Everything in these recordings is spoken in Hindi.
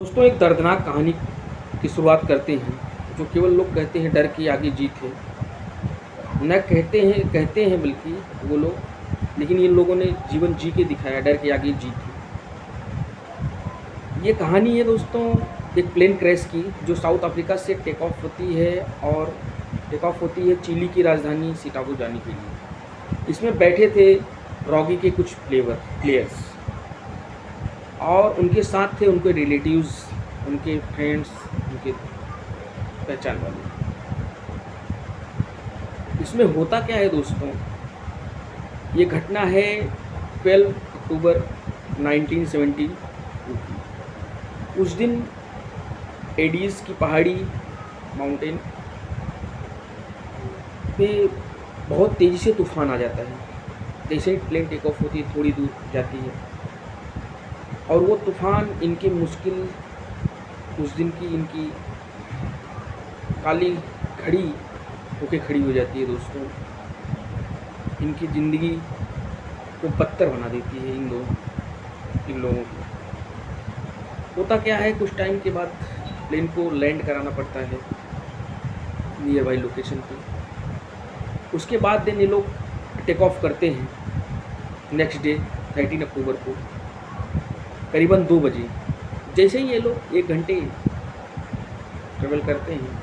दोस्तों, एक दर्दनाक कहानी की शुरुआत करते हैं। जो केवल लोग कहते हैं डर के आगे जीत है। न कहते हैं बल्कि वो लोग, लेकिन इन लोगों ने जीवन जी के दिखाया, डर के आगे जीत है। ये कहानी है दोस्तों एक प्लेन क्रैश की, जो साउथ अफ्रीका से टेक ऑफ होती है चिली की राजधानी शिकागो जाने के लिए। इसमें बैठे थे रॉकी के कुछ प्लेयर्स, और उनके साथ थे उनके रिलेटिव्स, उनके फ्रेंड्स, उनके पहचान वाले। इसमें होता क्या है दोस्तों, ये घटना है 12 अक्टूबर 1972 की। उस दिन एडीज की पहाड़ी माउंटेन पे बहुत तेज़ी से तूफान आ जाता है। जैसे ही प्लेन टेक ऑफ होती है थोड़ी दूर जाती है, और वो तूफान इनकी मुश्किल उस दिन की इनकी काली घड़ी होके खड़ी हो जाती है दोस्तों। इनकी ज़िंदगी को बदतर बना देती है इन लोगों की। होता क्या है, कुछ टाइम के बाद प्लेन को लैंड कराना पड़ता है नियर बाई लोकेशन पे। उसके बाद दिन ये लोग टेक ऑफ करते हैं नेक्स्ट डे 13 अक्टूबर को करीबन 2 बजे। जैसे ही ये लोग 1 घंटे ट्रेवल करते हैं,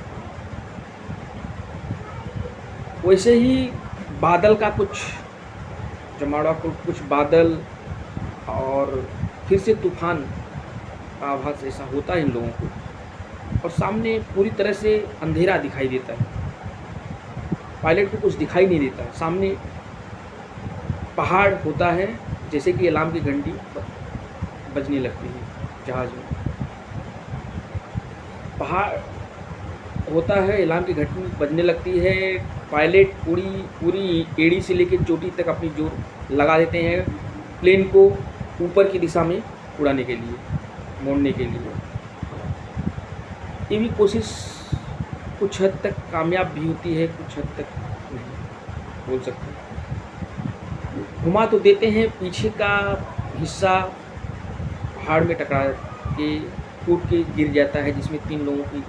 वैसे ही बादल का कुछ बादल और फिर से तूफान का आभास ऐसा होता है इन लोगों को, और सामने पूरी तरह से अंधेरा दिखाई देता है। पायलट को कुछ दिखाई नहीं देता। सामने पहाड़ होता है, जैसे कि अलार्म की घंटी बजने लगती है जहाज़ में। पहाड़ होता है, अलार्म की घंटी बजने लगती है। पायलट पूरी एड़ी से लेकर चोटी तक अपनी जोर लगा देते हैं प्लेन को ऊपर की दिशा में उड़ाने के लिए, मोड़ने के लिए। ये भी कोशिश कुछ हद तक कामयाब भी होती है, कुछ हद तक नहीं बोल सकते। घुमा तो देते हैं, पीछे का हिस्सा पहाड़ में टकरा के टूट के गिर जाता है, जिसमें 3 लोगों की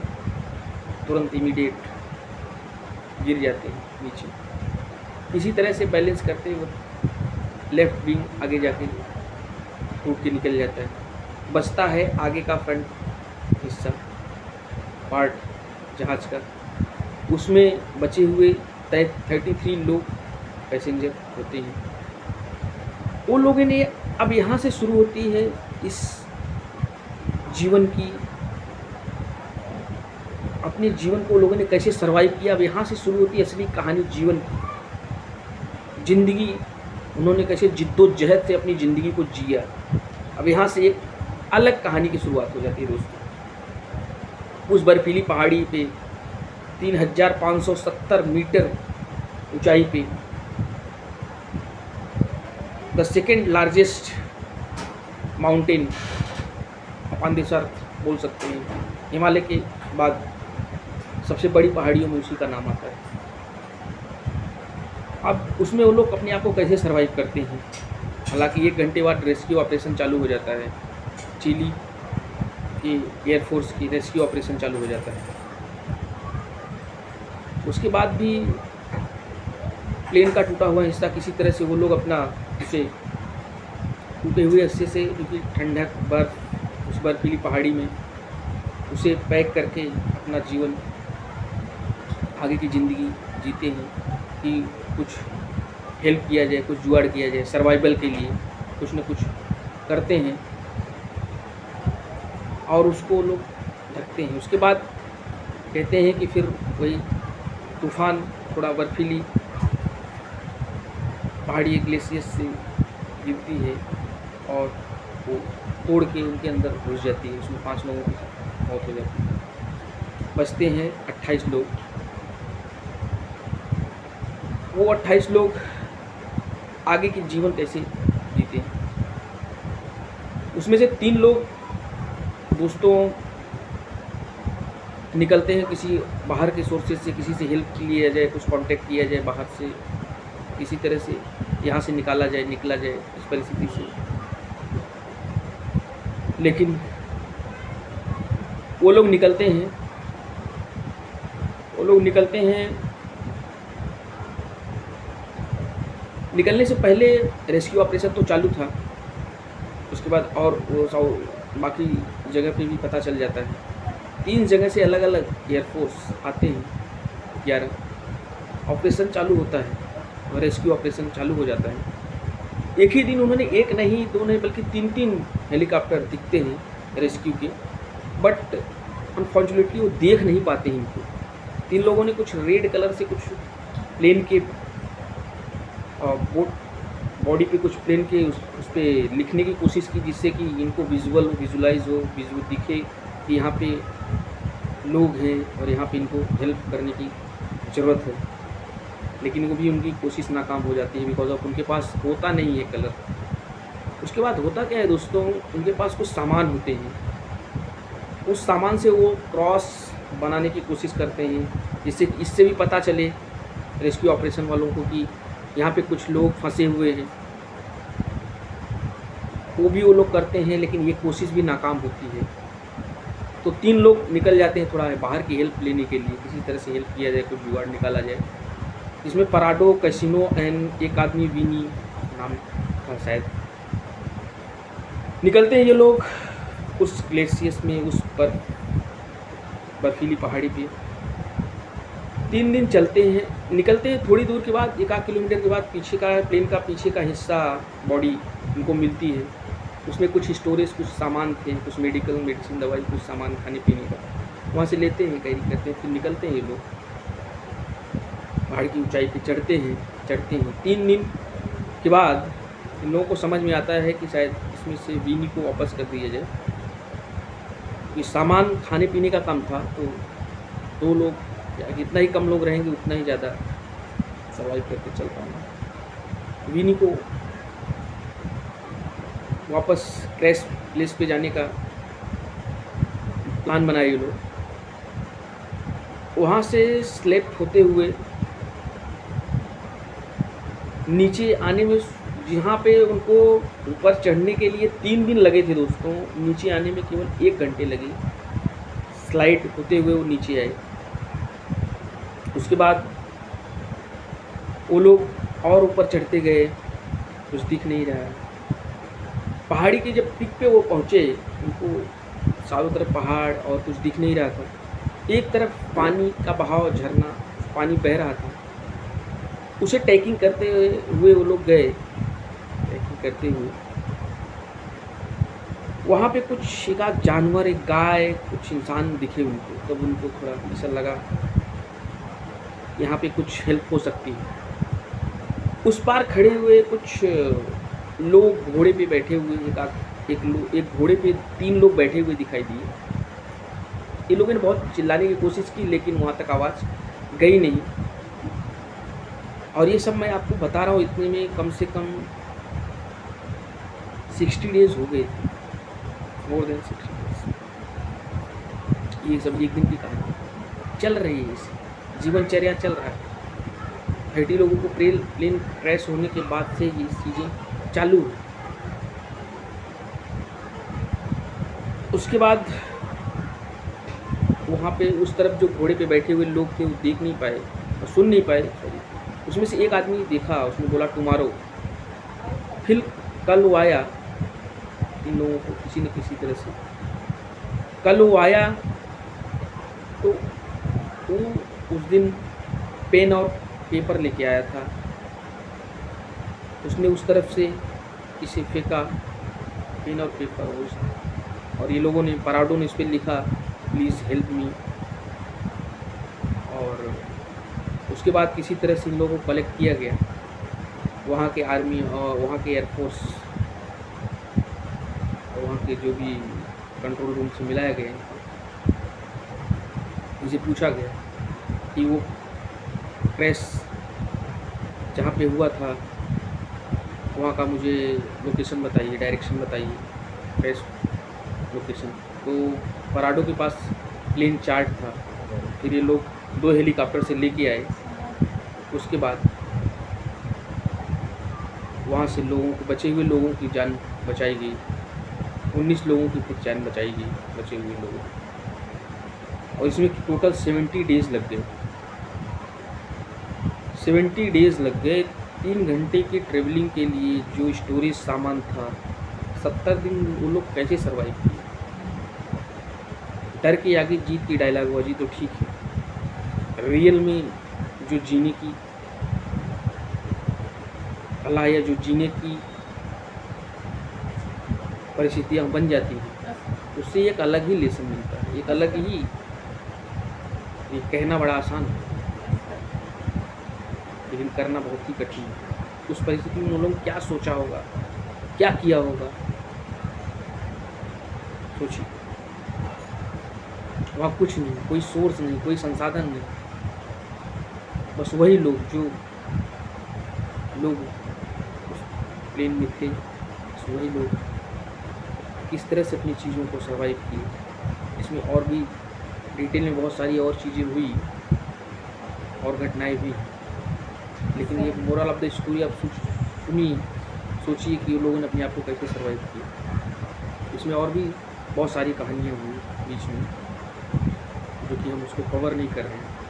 तुरंत इमीडिएट गिर जाते हैं नीचे। इसी तरह से बैलेंस करते हुए लेफ्ट विंग आगे जाके टूट के निकल जाता है। बचता है आगे का फ्रंट हिस्सा, पार्ट जहाज़ का। उसमें बचे हुए 33 लोग पैसेंजर होते हैं। वो लोगों ने अब यहाँ से शुरू होती है इस जीवन की, अपने जीवन को लोगों ने कैसे सरवाइव किया। अब यहाँ से शुरू होती है असली कहानी जीवन की। ज़िंदगी उन्होंने कैसे जिद्दोजहद से अपनी ज़िंदगी को जिया। अब यहाँ से एक अलग कहानी की शुरुआत हो जाती है दोस्तों। उस बर्फीली पहाड़ी पे 3570 मीटर ऊंचाई पे the second largest mountain upon this earth बोल सकते हैं। हिमालय के बाद सबसे बड़ी पहाड़ियों में उसी का नाम आता है। अब उसमें वो लोग अपने आप को कैसे सरवाइव करते हैं। हालांकि 1 घंटे बाद रेस्क्यू ऑपरेशन चालू हो जाता है। चिली की एयरफोर्स की रेस्क्यू ऑपरेशन चालू हो जाता है। उसके बाद भी प्लेन का टूटा हुआ हिस्सा किसी तरह से वो लोग अपना उसे टूटे हुए हिस्से से, क्योंकि ठंडक बर्फ उस बर्फीली पहाड़ी में, उसे पैक करके अपना जीवन आगे की ज़िंदगी जीते हैं कि कुछ हेल्प किया जाए, कुछ जुगाड़ किया जाए, सर्वाइवल के लिए कुछ न कुछ करते हैं और उसको लोग ढकते हैं। उसके बाद कहते हैं कि फिर वही तूफ़ान थोड़ा बर्फीली पहाड़ी ग्लेशियर से गिरती है और वो तोड़ के उनके अंदर घुस जाती है। उसमें 5 लोगों की मौत हो जाती है। बचते हैं 28 लोग। वो 28 लोग आगे के जीवन कैसे जीते हैं। उसमें से 3 लोग दोस्तों निकलते हैं किसी बाहर के सोर्सेज से, किसी से हेल्प लिया जाए, कुछ कांटेक्ट किया जाए बाहर से, किसी तरह से यहाँ से निकला जाए इस परिस्थिति से। लेकिन वो लोग निकलते हैं। निकलने से पहले रेस्क्यू ऑपरेशन तो चालू था। उसके बाद और वो सब बाकी जगह पे भी पता चल जाता है। 3 जगह से अलग अलग एयरफोर्स आते हैं। 11 ऑपरेशन चालू होता है और रेस्क्यू ऑपरेशन चालू हो जाता है। एक ही दिन उन्होंने एक नहीं, 2 नहीं, बल्कि 3-3 हेलीकॉप्टर दिखते हैं रेस्क्यू के, बट अनफॉर्चुनेटली वो देख नहीं पाते हैं इनको। 3 लोगों ने कुछ रेड कलर से कुछ प्लेन के बॉडी पे कुछ प्लेन के उस पे लिखने की कोशिश की, जिससे कि इनको विजुअलाइज हो, विजुअल दिखे कि यहाँ पे लोग हैं और यहाँ पे इनको हेल्प करने की ज़रूरत है। लेकिन वो भी उनकी कोशिश नाकाम हो जाती है, बिकॉज ऑफ उनके पास होता नहीं है कलर। उसके बाद होता क्या है दोस्तों, उनके पास कुछ सामान होते हैं। उस सामान से वो क्रॉस बनाने की कोशिश करते हैं, जिससे इससे भी पता चले रेस्क्यू ऑपरेशन वालों को कि यहाँ पे कुछ लोग फंसे हुए हैं। वो लोग करते हैं, लेकिन ये कोशिश भी नाकाम होती है। तो 3 लोग निकल जाते हैं थोड़ा बाहर की हेल्प लेने के लिए, किसी तरह से हेल्प किया जाए, कोई जुगाड़ निकाला जाए। इसमें पराडो, कैसिनो एंड एक आदमी विनी नाम था शायद। निकलते हैं ये लोग उस ग्लेशियर्स में, उस पर बर्फीली पहाड़ी पे। 3 दिन चलते हैं। निकलते हैं थोड़ी दूर के बाद, 1-8 किलोमीटर के बाद पीछे का प्लेन का पीछे का हिस्सा बॉडी उनको मिलती है। उसमें कुछ स्टोरेज, कुछ सामान थे, कुछ मेडिसिन, दवाई, कुछ सामान खाने पीने का। वहाँ से लेते हैं, कैरी करते हैं, फिर निकलते हैं ये लोग। पहाड़ की ऊंचाई पे चढ़ते हैं। 3 दिन के बाद इन लोगों को समझ में आता है कि शायद इसमें से विनी को वापस कर दिया जाए। ये सामान खाने पीने का कम था, तो 2 लोग, जितना ही कम लोग रहेंगे उतना ही ज़्यादा सर्वाइव करके चल पाएंगे। विनी को वापस क्रैश प्लेस पे जाने का प्लान बनाए ये लोग। वहाँ से स्लेप्ट होते हुए नीचे आने में, जहाँ पे उनको ऊपर चढ़ने के लिए 3 दिन लगे थे दोस्तों, नीचे आने में केवल 1 घंटे लगे। स्लाइड होते हुए वो नीचे आए। उसके बाद वो लोग और ऊपर चढ़ते गए, कुछ दिख नहीं रहा। पहाड़ी के जब पीक पे वो पहुँचे, उनको चारों तरफ पहाड़ और कुछ दिख नहीं रहा था। एक तरफ पानी का बहाव, झरना, पानी बह रहा था। उसे ट्रैकिंग करते हुए वो लोग गए। ट्रैकिंग करते हुए वहाँ पे कुछ एक आध जानवर, एक गाय, कुछ इंसान दिखे उनको। तब उनको थोड़ा ऐसा लगा यहाँ पे कुछ हेल्प हो सकती है। उस पार खड़े हुए कुछ लोग घोड़े पे बैठे हुए, एक घोड़े पे 3 लोग बैठे हुए दिखाई दिए। ये लोगों ने बहुत चिल्लाने की कोशिश की, लेकिन वहाँ तक आवाज़ गई नहीं। और ये सब मैं आपको बता रहा हूँ, इतने में कम से कम 60 डेज़ हो गए थे, मोर देन 60 डेज़। ये सब एक दिन की कहानी चल रही है, इस जीवनचर्या चल रहा है। 30 लोगों को प्लेन क्रैश होने के बाद से ये चीज़ें चालू हुई। उसके बाद वहाँ पे उस तरफ जो घोड़े पे बैठे हुए लोग थे वो देख नहीं पाए और सुन नहीं पाए, सॉरी। उसमें से एक आदमी देखा, उसने बोला टुमारो। फिर कल वो आया, इन लोगों को किसी न किसी तरह से कल वो आया, तो वो उस दिन पेन और पेपर लेके आया था। उसने उस तरफ से इसे फेंका, पेन और पेपर, और ये लोगों ने, पराडो ने इस पर लिखा प्लीज़ हेल्प मी। और उसके बाद किसी तरह से इन लोगों को कलेक्ट किया गया, वहाँ के आर्मी और वहाँ के एयरफोर्स और वहाँ के जो भी कंट्रोल रूम से मिलाया गया। मुझे पूछा गया कि वो क्रैश जहाँ पे हुआ था वहाँ का मुझे लोकेशन बताइए, डायरेक्शन बताइए, क्रैश लोकेशन। तो पराडो के पास प्लेन चार्ट था। फिर ये लोग 2 हेलीकॉप्टर से लेके आए। उसके बाद वहाँ से लोगों को, बचे हुए लोगों की जान बचाई गई। 19 लोगों की फिर जान बचाई गई, बचे हुए लोगों। और इसमें टोटल 70 डेज़ लग गए। 70 डेज़ लग गए 3 घंटे की ट्रेवलिंग के लिए। जो स्टोरेज सामान था, 70 दिन वो लोग कैसे सर्वाइव किए? डर के आगे जीत की डायलॉगबाजी तो ठीक है, रियल में जो जीने की कला या जो जीने की परिस्थितियाँ बन जाती हैं, उससे एक अलग ही लेसन मिलता है, एक अलग ही। ये कहना बड़ा आसान है लेकिन करना बहुत ही कठिन है। उस परिस्थिति में उन्होंने क्या सोचा होगा, क्या किया होगा, सोचिए। वहाँ कुछ नहीं, कोई सोर्स नहीं, कोई संसाधन नहीं, बस वही लोग जो लोग उस प्लेन में थे, बस वही लोग किस तरह से अपनी चीज़ों को सर्वाइव किए। इसमें और भी डिटेल में बहुत सारी और चीज़ें हुई और घटनाएं भी, लेकिन ये मोरल ऑफ द स्टोरी आप सुनिए, सोचिए कि लोगों ने अपने आप को कैसे सर्वाइव किया। इसमें और भी बहुत सारी कहानियाँ हुई बीच में, जो कि हम उसको कवर नहीं कर रहे हैं।